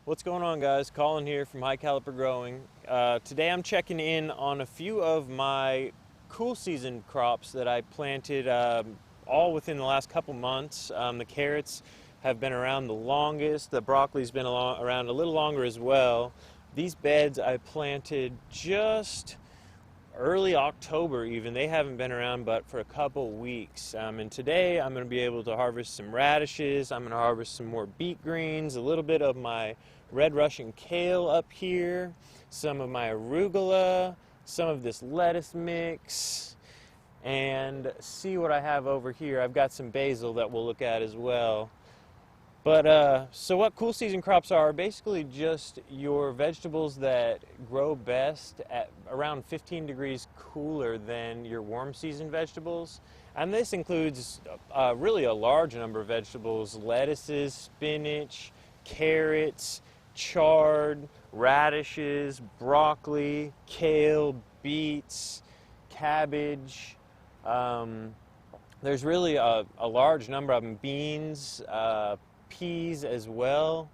What's going on, guys? Colin here from High Caliber Growing. Today I'm checking in on a few of my cool season crops that I planted all within the last couple months. The carrots have been around the longest. The broccoli's been around a little longer as well. These beds I planted just early October even. They haven't been around but for a couple weeks. And today I'm going to be able to harvest some radishes. I'm going to harvest some more beet greens, a little bit of my red Russian kale up here, some of my arugula, some of this lettuce mix, and see what I have over here. I've got some basil that we'll look at as well. But so what cool season crops are basically just your vegetables that grow best at around 15 degrees cooler than your warm season vegetables. And this includes really a large number of vegetables: lettuces, spinach, carrots, chard, radishes, broccoli, kale, beets, cabbage. There's really a large number of them, beans, peas as well.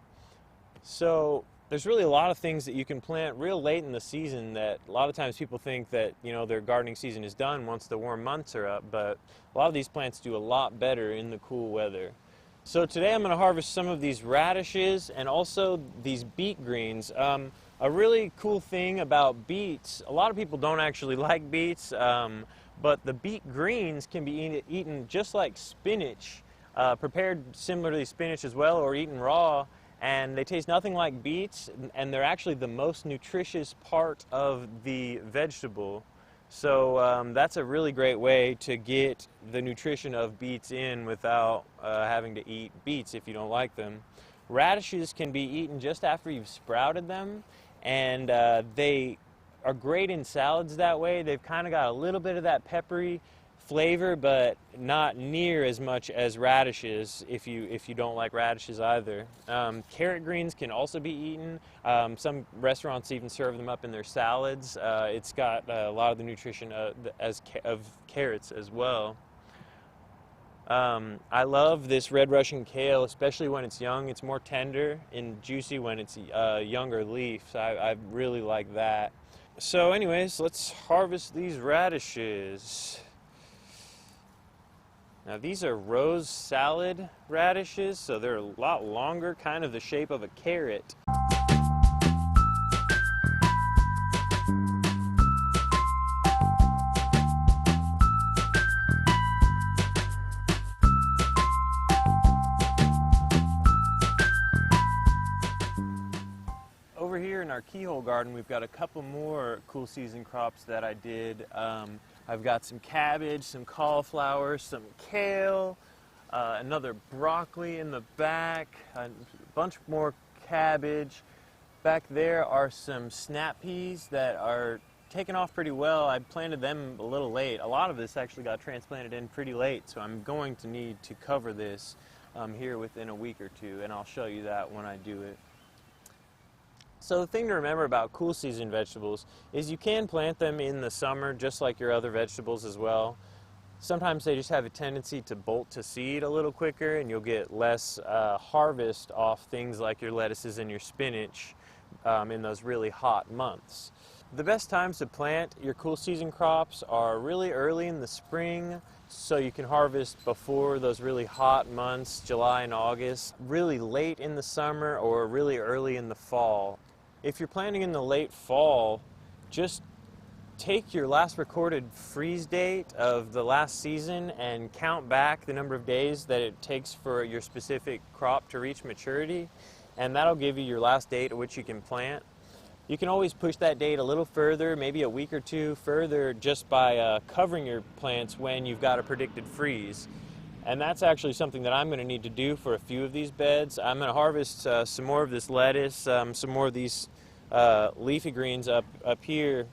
So there's really a lot of things that you can plant real late in the season that a lot of times people think that, you know, their gardening season is done once the warm months are up, but a lot of these plants do a lot better in the cool weather. So today I'm going to harvest some of these radishes and also these beet greens. A really cool thing about beets, a lot of people don't actually like beets, but the beet greens can be eaten just like spinach, prepared similarly to spinach as well, or eaten raw, and they taste nothing like beets, and they're actually the most nutritious part of the vegetable. So that's a really great way to get the nutrition of beets in without having to eat beets if you don't like them. Radishes can be eaten just after you've sprouted them, and they are great in salads that way. They've kind of got a little bit of that peppery flavor, but not near as much as radishes if you don't like radishes either. Carrot greens can also be eaten. Some restaurants even serve them up in their salads. It's got a lot of the nutrition of carrots as well. I love this red Russian kale, especially when it's young. It's more tender and juicy when it's younger leaf. I really like that. So anyways, let's harvest these radishes. Now these are rose salad radishes, so they're a lot longer, kind of the shape of a carrot. Over here in our keyhole garden, we've got a couple more cool season crops that I did. I've got some cabbage, some cauliflower, some kale, another broccoli in the back, a bunch more cabbage. Back there are some snap peas that are taking off pretty well. I planted them a little late. A lot of this actually got transplanted in pretty late, so I'm going to need to cover this here within a week or two, and I'll show you that when I do it. So the thing to remember about cool season vegetables is you can plant them in the summer just like your other vegetables as well. Sometimes they just have a tendency to bolt to seed a little quicker, and you'll get less harvest off things like your lettuces and your spinach in those really hot months. The best times to plant your cool season crops are really early in the spring, so you can harvest before those really hot months, July and August, really late in the summer or really early in the fall. If you're planting in the late fall, just take your last recorded freeze date of the last season and count back the number of days that it takes for your specific crop to reach maturity, and that'll give you your last date at which you can plant. You can always push that date a little further, maybe a week or two further, just by covering your plants when you've got a predicted freeze. And that's actually something that I'm going to need to do for a few of these beds. I'm going to harvest some more of this lettuce, some more of these leafy greens up here,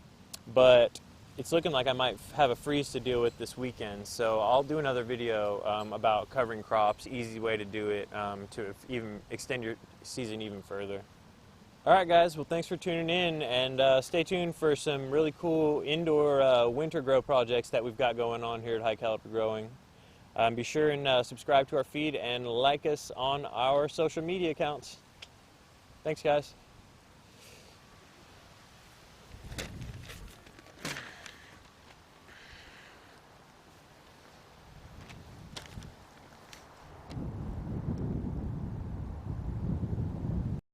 but it's looking like I might have a freeze to deal with this weekend. So I'll do another video about covering crops, easy way to do it to even extend your season even further. Alright guys, well thanks for tuning in, and stay tuned for some really cool indoor winter grow projects that we've got going on here at High Caliber Growing. Be sure and subscribe to our feed and like us on our social media accounts. Thanks, guys.